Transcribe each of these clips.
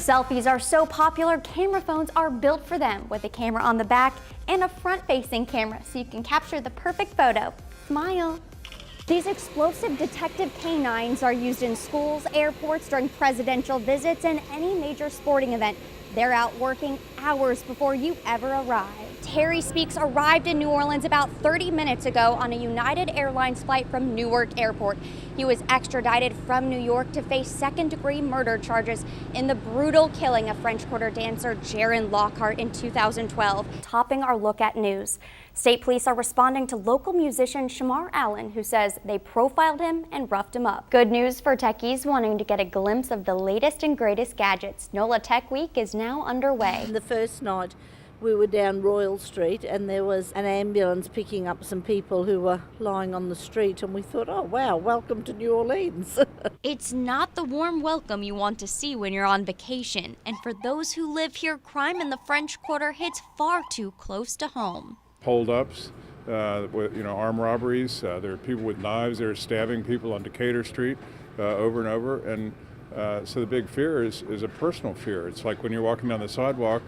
Selfies are so popular, camera phones are built for them, with a camera on the back and a front-facing camera so you can capture the perfect photo. Smile. These explosive detective canines are used in schools, airports, during presidential visits, and any major sporting event. They're out working hours before you ever arrive. Terry Speaks arrived in New Orleans about 30 minutes ago on a United Airlines flight from Newark Airport. He was extradited from New York to face second-degree murder charges in the brutal killing of French Quarter dancer Erin Nicole in 2012. Topping our look at news, state police are responding to local musician Shamar Allen, who says they profiled him and roughed him up. Good news for techies wanting to get a glimpse of the latest and greatest gadgets. NOLA Tech Week is now underway. The first night we were down Royal Street and there was an ambulance picking up some people who were lying on the street, and we thought, oh wow, welcome to New Orleans. It's not the warm welcome you want to see when you're on vacation, and for those who live here, crime in the French Quarter hits far too close to home. Hold-ups, armed robberies. There are people with knives that are stabbing people on Decatur Street over and over, and so the big fear is a personal fear. It's like when you're walking down the sidewalk,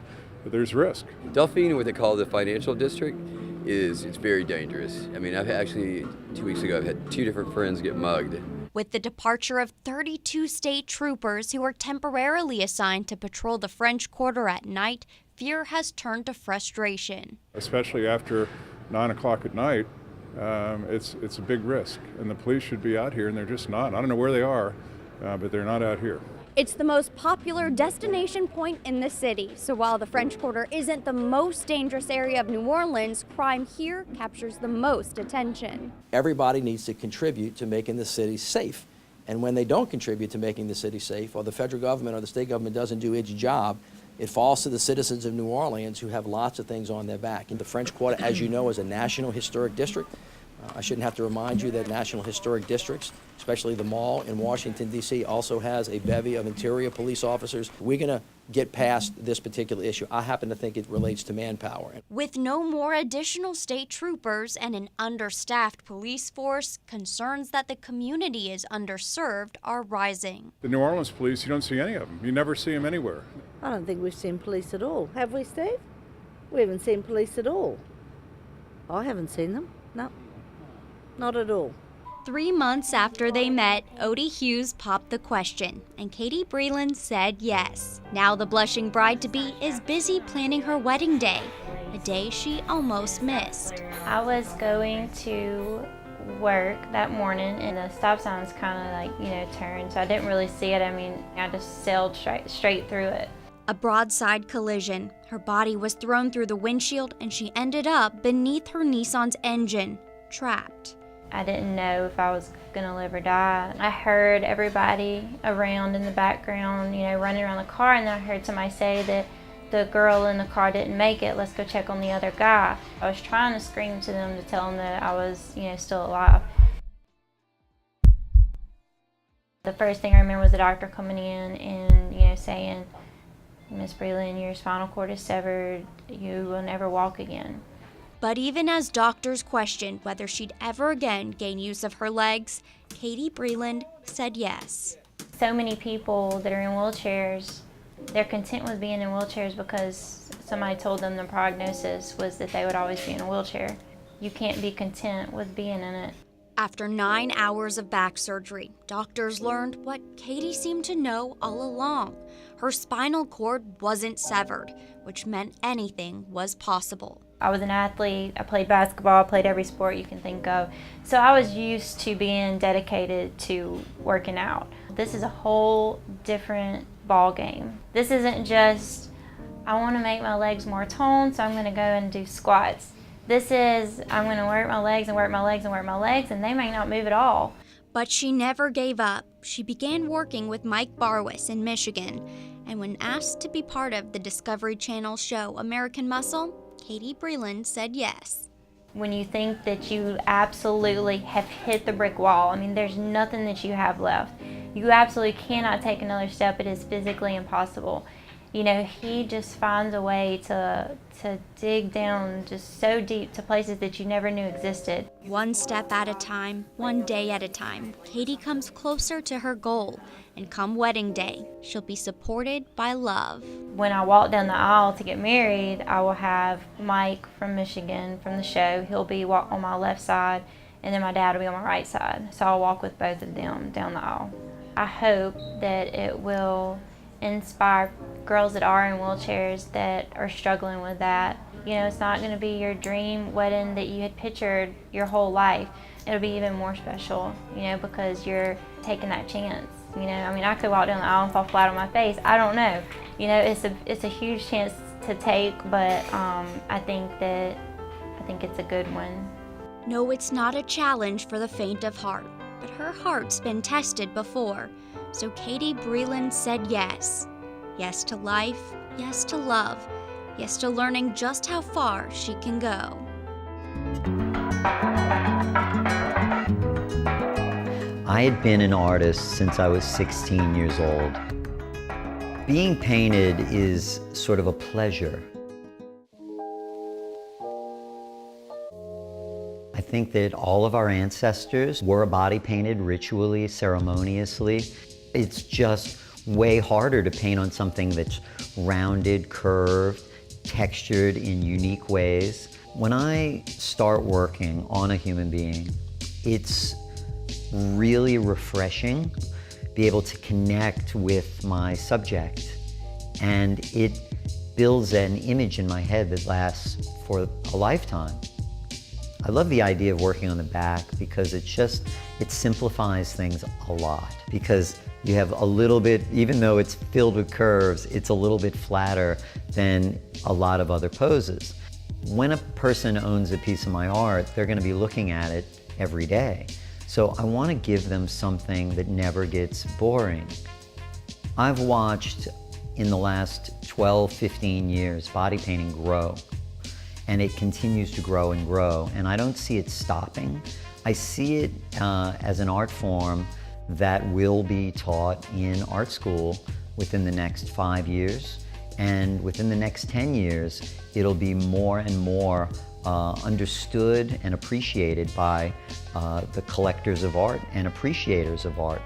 there's risk. Delphine, what they call the financial district, it's very dangerous. I mean, I've actually, 2 weeks ago, I've had 2 different friends get mugged. With the departure of 32 state troopers who were temporarily assigned to patrol the French Quarter at night, fear has turned to frustration. Especially after 9 o'clock at night, it's a big risk, and the police should be out here, and they're just not. I don't know where they are, but they're not out here. It's the most popular destination point in the city, so while the French Quarter isn't the most dangerous area of New Orleans, crime here captures the most attention. Everybody needs to contribute to making the city safe, and when they don't contribute to making the city safe, or the federal government or the state government doesn't do its job, it falls to the citizens of New Orleans, who have lots of things on their back. And the French Quarter, as you know, is a National Historic District. I shouldn't have to remind you that National Historic Districts, especially the Mall in Washington, D.C., also has a bevy of interior police officers. We're going to get past this particular issue. I happen to think it relates to manpower. With no more additional state troopers and an understaffed police force, concerns that the community is underserved are rising. The New Orleans police, you don't see any of them. You never see them anywhere. I don't think we've seen police at all. Have we, Steve? We haven't seen police at all. I haven't seen them. No, not at all. 3 months after they met, Odie Hughes popped the question, and Katie Breland said yes. Now the blushing bride-to-be is busy planning her wedding day, a day she almost missed. I was going to work that morning, and the stop sign was kind of turned, so I didn't really see it. I mean, I just sailed straight through it. A broadside collision. Her body was thrown through the windshield, and she ended up beneath her Nissan's engine, trapped. I didn't know if I was gonna live or die. I heard everybody around in the background, running around the car, and then I heard somebody say that the girl in the car didn't make it. Let's go check on the other guy. I was trying to scream to them to tell them that I was, still alive. The first thing I remember was the doctor coming in and, saying, "Miss Breland, your spinal cord is severed. You will never walk again." But even as doctors questioned whether she'd ever again gain use of her legs, Katie Breland said yes. So many people that are in wheelchairs, they're content with being in wheelchairs because somebody told them the prognosis was that they would always be in a wheelchair. You can't be content with being in it. After 9 hours of back surgery, doctors learned what Katie seemed to know all along. Her spinal cord wasn't severed, which meant anything was possible. I was an athlete. I played basketball, I played every sport you can think of. So I was used to being dedicated to working out. This is a whole different ball game. This isn't just, I want to make my legs more toned, so I'm going to go and do squats. This is, I'm going to work my legs and work my legs and work my legs, and they may not move at all. But she never gave up. She began working with Mike Barwis in Michigan, and when asked to be part of the Discovery Channel show American Muscle, Katie Breland said yes. When you think that you absolutely have hit the brick wall, I mean, there's nothing that you have left. You absolutely cannot take another step. It is physically impossible. You know, he just finds a way to dig down just so deep to places that you never knew existed. One step at a time, one day at a time, Katie comes closer to her goal, and come wedding day, she'll be supported by love. When I walk down the aisle to get married, I will have Mike from Michigan from the show. He'll be on my left side, and then my dad will be on my right side. So I'll walk with both of them down the aisle. I hope that it will inspire girls that are in wheelchairs that are struggling with that. You know, it's not going to be your dream wedding that you had pictured your whole life. It'll be even more special, you know, because you're taking that chance. You know, I mean, I could walk down the aisle and fall flat on my face. I don't know. You know, it's a huge chance to take, but I think it's a good one. No, it's not a challenge for the faint of heart, but her heart's been tested before. So Katie Breland said yes. Yes to life, yes to love, yes to learning just how far she can go. I had been an artist since I was 16 years old. Being painted is sort of a pleasure. I think that all of our ancestors were body painted ritually, ceremoniously. It's just way harder to paint on something that's rounded, curved, textured in unique ways. When I start working on a human being, it's really refreshing be able to connect with my subject, and it builds an image in my head that lasts for a lifetime. I love the idea of working on the back because it simplifies things a lot, because you have a little bit, even though it's filled with curves, it's a little bit flatter than a lot of other poses. When a person owns a piece of my art, they're going to be looking at it every day. So I want to give them something that never gets boring. I've watched in the last 12, 15 years body painting grow, and it continues to grow and grow, and I don't see it stopping. I see it as an art form that will be taught in art school within the next 5 years, and within the next 10 years, it'll be more and more understood and appreciated by the collectors of art and appreciators of art.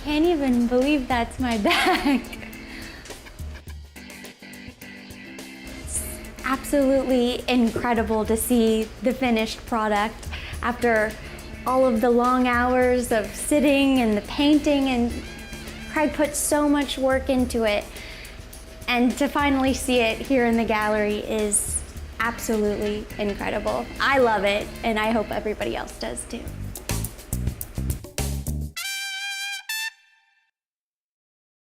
Can't even believe that's my bag. It's absolutely incredible to see the finished product after all of the long hours of sitting and the painting, and Craig put so much work into it. And to finally see it here in the gallery is absolutely incredible. I love it, and I hope everybody else does too.